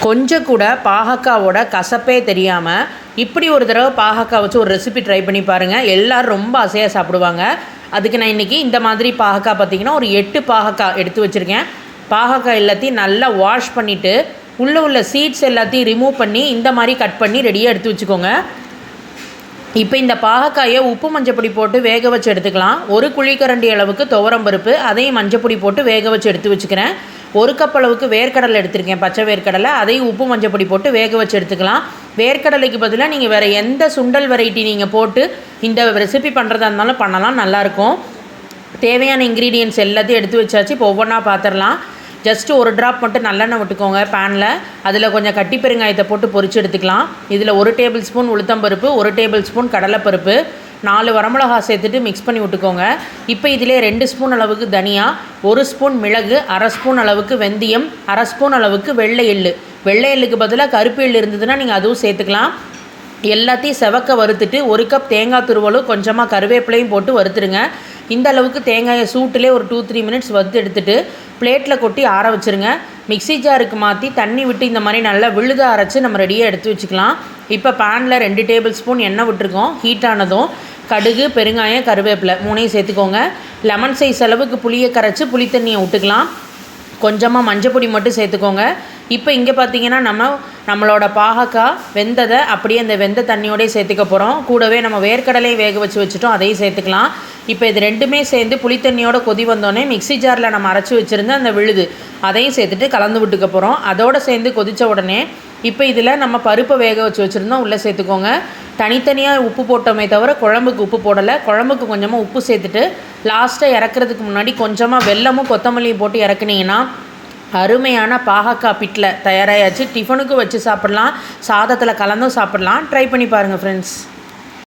கொஞ்சம் கூட பாகக்காவோட கசப்பே தெரியாமல் இப்படி ஒரு தடவை பாகக்காய் வச்சு ஒரு ரெசிபி ட்ரை பண்ணி பாருங்கள். எல்லோரும் ரொம்ப ஆசையாக சாப்பிடுவாங்க. அதுக்கு நான் இன்றைக்கி இந்த மாதிரி பாகக்காய் பார்த்திங்கன்னா ஒரு 8 பாகக்காய் எடுத்து வச்சுருக்கேன். பாகக்காய் எல்லாத்தையும் நல்லா வாஷ் பண்ணிவிட்டு உள்ளே உள்ள சீட்ஸ் எல்லாத்தையும் ரிமூவ் பண்ணி இந்த மாதிரி கட் பண்ணி ரெடியாக எடுத்து வச்சுக்கோங்க. இப்போ இந்த பாகக்காயை உப்பு மஞ்சப்பொடி போட்டு வேக வச்சு எடுத்துக்கலாம். ஒரு குழிக்கரண்டி அளவுக்கு துவரம்பருப்பு, அதையும் மஞ்சப்பொடி போட்டு வேக வச்சு எடுத்து வச்சுக்கிறேன். 1 கப் அளவுக்கு வேர்க்கடலை எடுத்திருக்கேன், பச்சை வேர்க்கடலை. அதையும் உப்பு மஞ்சப்பொடி போட்டு வேக வச்சு எடுத்துக்கலாம். வேர்க்கடலைக்கு பதிலாக நீங்கள் வேறு எந்த சுண்டல் வெரைட்டி நீங்கள் போட்டு இந்த ரெசிபி பண்ணுறதா இருந்தாலும் பண்ணலாம், நல்லாயிருக்கும். தேவையான இன்க்ரீடியன்ட்ஸ் எல்லாத்தையும் எடுத்து வச்சாச்சு. இப்போ ஒவ்வொன்றா பார்த்துடலாம். ஜஸ்ட்டு ஒரு ட்ராப் மட்டும் நல்லெண்ணெய் விட்டுக்கோங்க பேனில். அதில் கொஞ்சம் கட்டி பெருங்காயத்தை போட்டு பொரிச்சு எடுத்துக்கலாம். இதில் 1 டேபிள் ஸ்பூன் உளுத்தம்பருப்பு, 1 டேபிள் ஸ்பூன் கடலைப்பருப்பு, 4 வரமிளகா சேர்த்துட்டு மிக்ஸ் பண்ணி விட்டுக்கோங்க. இப்போ இதிலே 2 ஸ்பூன் அளவுக்கு தனியா, 1 ஸ்பூன் மிளகு, 1/2 ஸ்பூன் அளவுக்கு வெந்தயம், 1/2 ஸ்பூன் அளவுக்கு வெள்ளை எள்ளு. வெள்ளை எள்ளுக்கு பதிலாக கருப்பு எள்ளு இருந்ததுன்னா நீங்கள் அதுவும் சேர்த்துக்கலாம். எல்லாத்தையும் செவக்க வறுத்துட்டு 1 கப் தேங்காய் துருவலும் கொஞ்சமாக கருவேப்பிலையும் போட்டு வறுத்துருங்க. இந்த அளவுக்கு தேங்காயை சூட்டிலே ஒரு 2-3 மினிட்ஸ் வறுத்து எடுத்துகிட்டு பிளேட்டில் கொட்டி ஆற வச்சுருங்க. மிக்ஸி ஜாருக்கு மாற்றி தண்ணி விட்டு இந்த மாதிரி நல்லா விழுத அரைச்சி நம்ம ரெடியாக எடுத்து வச்சுக்கலாம். இப்போ பேனில் 2 டேபிள் ஸ்பூன் எண்ணெய் விட்டுருக்கோம். ஹீட் ஆனதும் கடுகு, பெருங்காயம், கருவேப்பிலை 3ஐயும் சேர்த்துக்கோங்க. லெமன் சைஸ் அளவுக்கு புளியை கரைச்சி புளி தண்ணியை விட்டுக்கலாம். கொஞ்சமாக மஞ்சப்பொடி மட்டும் சேர்த்துக்கோங்க. இப்போ இங்கே பார்த்தீங்கன்னா நம்மளோட பாகக்காய் வெந்ததை அப்படியே அந்த வெந்த தண்ணியோடய சேர்த்துக்க போகிறோம். கூடவே நம்ம வேர்க்கடலையும் வேக வச்சுட்டோம், அதையும் சேர்த்துக்கலாம். இப்போ இது ரெண்டுமே சேர்ந்து புளித்தண்ணியோட கொதி வந்தோடனே மிக்ஸி ஜாரில் நம்ம அரைச்சி வச்சுருந்த அந்த விழுது அதையும் சேர்த்துட்டு கலந்து விட்டுக்க போகிறோம். அதோடு சேர்ந்து கொதித்த உடனே இப்போ இதில் நம்ம பருப்பை வேக வச்சுருந்தோம், உள்ளே சேர்த்துக்கோங்க. தனித்தனியாக உப்பு போட்டோமே தவிர குழம்புக்கு உப்பு போடலை. குழம்புக்கு கொஞ்சமாக உப்பு சேர்த்துட்டு லாஸ்ட்டாக இறக்குறதுக்கு முன்னாடி கொஞ்சமாக வெல்லமும் கொத்தமல்லியும் போட்டு இறக்குனீங்கன்னா அருமையான பாகக்காய் பிட்டில் தயாராகியாச்சு. டிஃபனுக்கு வச்சு சாப்பிட்லாம், சாதத்தில் கலந்தும் சாப்பிட்லாம். ட்ரை பண்ணி பாருங்கள் ஃப்ரெண்ட்ஸ்.